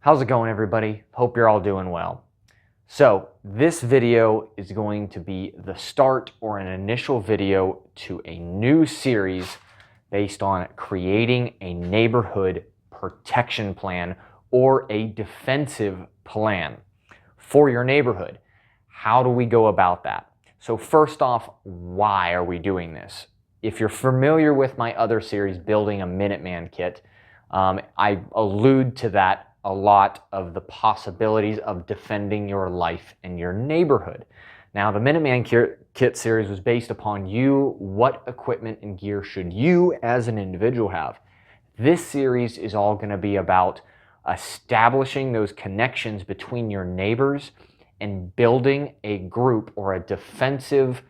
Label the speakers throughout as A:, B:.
A: How's it going, everybody? Hope you're all doing well. So this video is going to be the start or an initial video to a new series based on creating a neighborhood protection plan or a defensive plan for your neighborhood. How do we go about that? So first off, why are we doing this? If you're familiar with my other series, Building a Minuteman Kit, I allude to that a lot of the possibilities of defending your life and your neighborhood. Now, the Minuteman Kit series was based upon you. What equipment and gear should you as an individual have? This series is all going to be about establishing those connections between your neighbors and building a group or a defensive,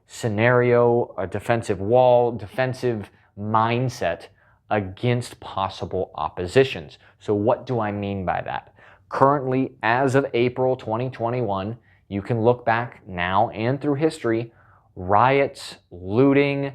A: scenario, a defensive wall, defensive mindset against possible oppositions. So what do I mean by that? Currently, as of April 2021, you can look back now and through history, riots, looting,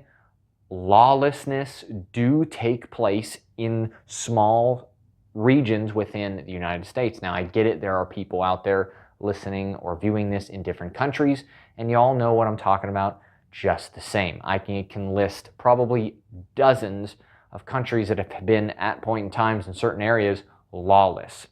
A: lawlessness do take place in small regions within the United States. Now, I get it, there are people out there listening or viewing this in different countries, and you all know what I'm talking about just the same. I can list probably dozens of countries that have been at point in times in certain areas lawless.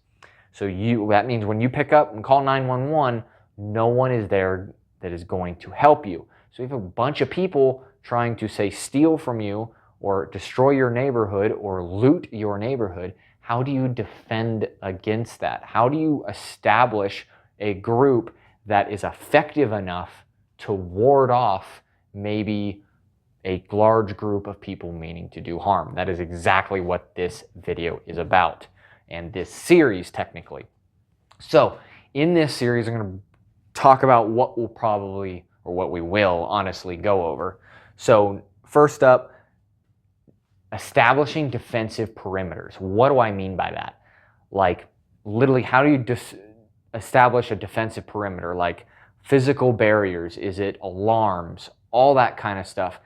A: So that means when you pick up and call 911, no one is there that is going to help you. So you have a bunch of people trying to say steal from you or destroy your neighborhood or loot your neighborhood. How do you defend against that? How do you establish a group that is effective enough to ward off maybe a large group of people meaning to do harm? That is exactly what this video is about, and this series technically. So in this series, I'm going to talk about what we'll probably, or what we will honestly go over. So first up, establishing defensive perimeters. What do I mean by that? Like literally, how do you establish a defensive perimeter? Like physical barriers, is it alarms, all that kind of stuff.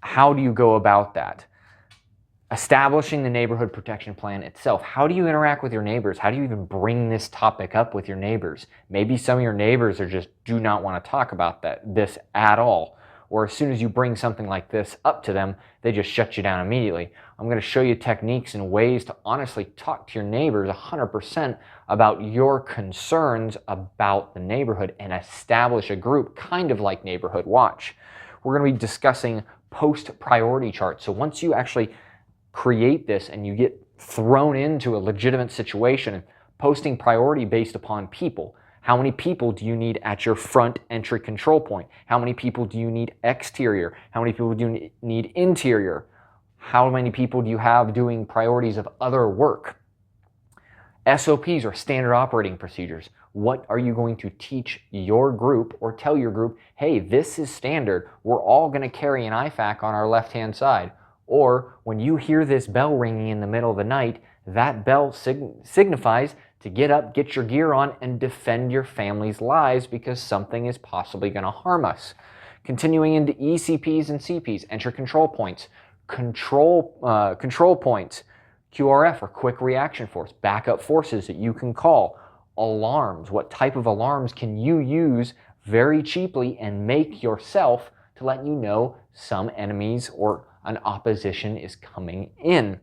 A: How do you go about that? Establishing the neighborhood protection plan itself. How do you interact with your neighbors? How do you even bring this topic up with your neighbors? Maybe some of your neighbors just do not want to talk about this at all. Or as soon as you bring something like this up to them, they just shut you down immediately. I'm going to show you techniques and ways to honestly talk to your neighbors 100% about your concerns about the neighborhood and establish a group kind of like Neighborhood Watch. We're going to be discussing post-priority charts. So once you actually create this and you get thrown into a legitimate situation, posting priority based upon people. How many people do you need at your front entry control point? How many people do you need exterior? How many people do you need interior? How many people do you have doing priorities of other work? SOPs or standard operating procedures. What are you going to teach your group or tell your group, hey, this is standard. We're all going to carry an IFAK on our left-hand side. Or when you hear this bell ringing in the middle of the night, that bell signifies to get up, get your gear on, and defend your family's lives because something is possibly going to harm us. Continuing into ECPs and CPs, entry control points, control points, QRF or quick reaction force, backup forces that you can call, alarms. What type of alarms can you use very cheaply and make yourself to let you know some enemies or an opposition is coming in?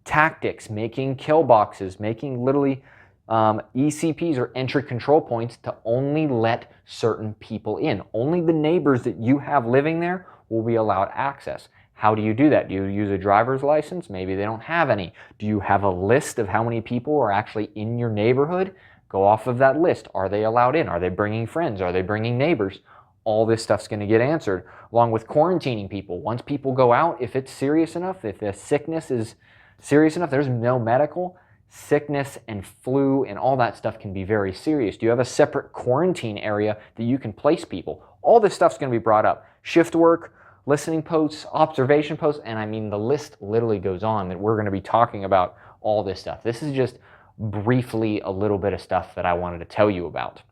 A: Tactics, making kill boxes, making literally ECPs or entry control points to only let certain people in. Only the neighbors that you have living there will be allowed access. How do you do that? Do you use a driver's license? Maybe they don't have any. Do you have a list of how many people are actually in your neighborhood? Go off of that list. Are they allowed in? Are they bringing friends? Are they bringing neighbors? All this stuff's going to get answered, along with quarantining people. Once people go out, if it's serious enough, if the sickness is serious enough, there's no medical, sickness and flu and all that stuff can be very serious. Do you have a separate quarantine area that you can place people? All this stuff's going to be brought up. Shift work, listening posts, observation posts, and I mean the list literally goes on that we're going to be talking about all this stuff. This is just briefly a little bit of stuff that I wanted to tell you about.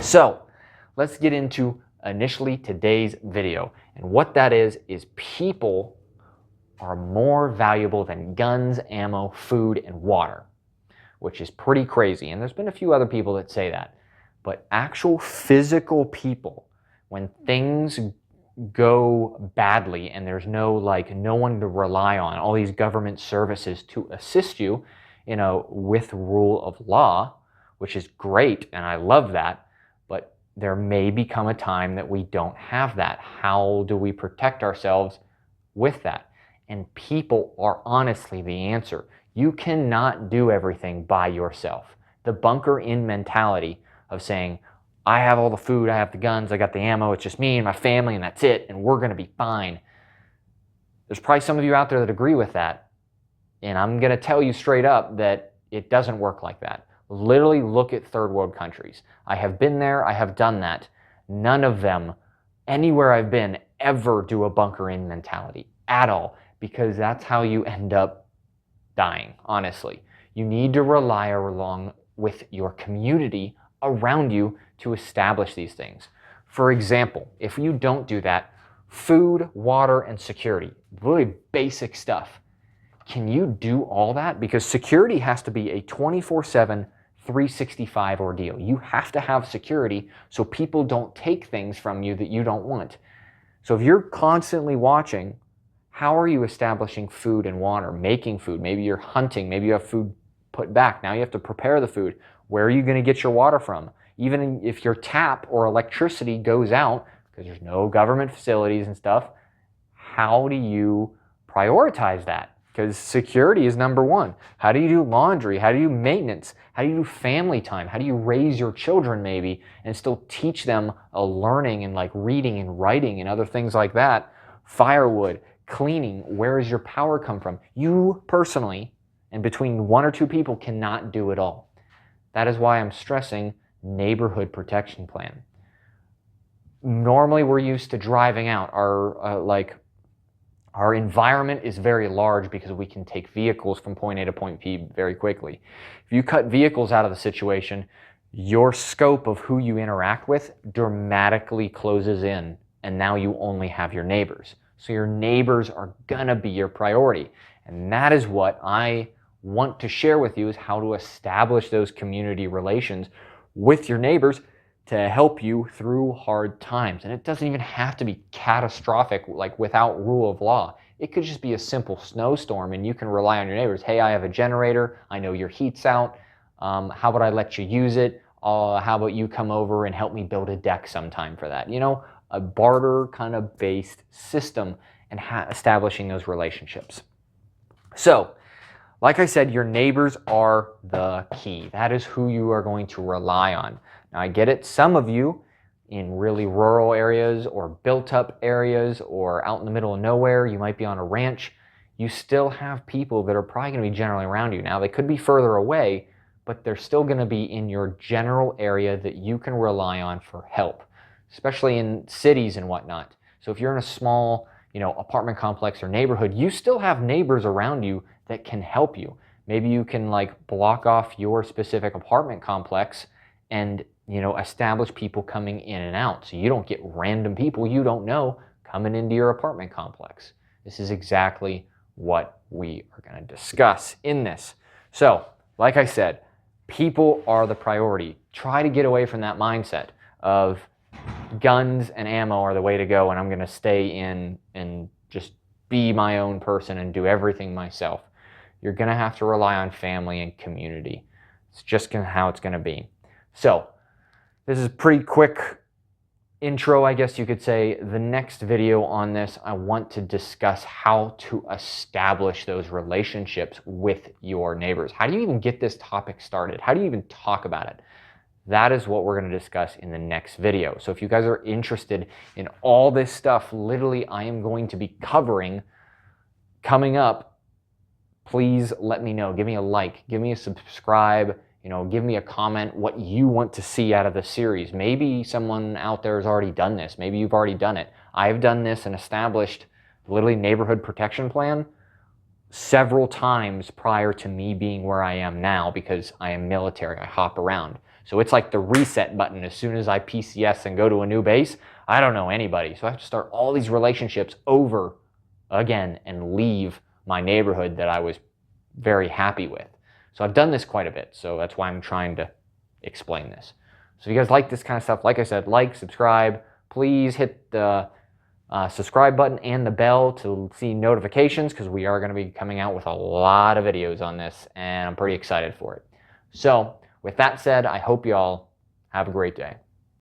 A: So let's get into initially today's video. And what that is people are more valuable than guns, ammo, food, and water. which is pretty crazy. And there's been a few other people that say that. But actual physical people, when things go badly and there's no one to rely on, all these government services to assist you, with rule of law, which is great, and I love that, but there may become a time that we don't have that. How do we protect ourselves with that? And people are honestly the answer. You cannot do everything by yourself. The bunker-in mentality of saying, I have all the food, I have the guns, I got the ammo, it's just me and my family and that's it, and we're going to be fine. There's probably some of you out there that agree with that, and I'm going to tell you straight up that it doesn't work like that. Literally look at third world countries. I have been there, I have done that. None of them, anywhere I've been, ever do a bunker-in mentality at all, because that's how you end up dying, honestly. You need to rely along with your community around you to establish these things. For example, if you don't do that, food, water, and security, really basic stuff. Can you do all that? Because security has to be a 24/7, 365 ordeal. You have to have security so people don't take things from you that you don't want. So if you're constantly watching, how are you establishing food and water, making food? Maybe you're hunting, maybe you have food put back. Now you have to prepare the food. Where are you going to get your water from? Even if your tap or electricity goes out, because there's no government facilities and stuff, how do you prioritize that? Because security is number one. How do you do laundry? How do you do maintenance? How do you do family time? How do you raise your children maybe and still teach them a learning and reading and writing and other things like that? Firewood, cleaning, where does your power come from? You personally, and between one or two people, cannot do it all. That is why I'm stressing neighborhood protection plan. Normally we're used to driving out. Our environment is very large because we can take vehicles from point A to point B very quickly. If you cut vehicles out of the situation, your scope of who you interact with dramatically closes in, and now you only have your neighbors. So your neighbors are gonna be your priority. And that is what I want to share with you, is how to establish those community relations with your neighbors to help you through hard times. And it doesn't even have to be catastrophic, without rule of law. It could just be a simple snowstorm and you can rely on your neighbors. Hey, I have a generator. I know your heat's out. How about I let you use it? How about you come over and help me build a deck sometime for that? A barter kind of based system and establishing those relationships. So, like I said, your neighbors are the key. That is who you are going to rely on. Now, I get it. Some of you in really rural areas or built up areas or out in the middle of nowhere, you might be on a ranch. You still have people that are probably going to be generally around you. Now, they could be further away, but they're still going to be in your general area that you can rely on for help, especially in cities and whatnot. So if you're in a small, apartment complex or neighborhood, you still have neighbors around you that can help you. Maybe you can block off your specific apartment complex and establish people coming in and out, so you don't get random people you don't know coming into your apartment complex. This is exactly what we are going to discuss in this. So, like I said, people are the priority. Try to get away from that mindset of guns and ammo are the way to go and I'm going to stay in and just be my own person and do everything myself. You're going to have to rely on family and community. It's just how it's going to be. So, this is a pretty quick intro, I guess you could say. The next video on this, I want to discuss how to establish those relationships with your neighbors. How do you even get this topic started? How do you even talk about it? That is what we're going to discuss in the next video. So if you guys are interested in all this stuff, literally I am going to be covering coming up, please let me know. Give me a like, give me a subscribe, give me a comment what you want to see out of the series. Maybe someone out there has already done this. Maybe you've already done it. I've done this and established literally neighborhood protection plan several times prior to me being where I am now, because I am military. I hop around. So it's like the reset button. As soon as I PCS and go to a new base, I don't know anybody. So I have to start all these relationships over again and leave my neighborhood that I was very happy with. So I've done this quite a bit, so that's why I'm trying to explain this. So if you guys like this kind of stuff, like I said, like, subscribe. Please hit the subscribe button and the bell to see notifications, because we are going to be coming out with a lot of videos on this, and I'm pretty excited for it. So with that said, I hope you all have a great day.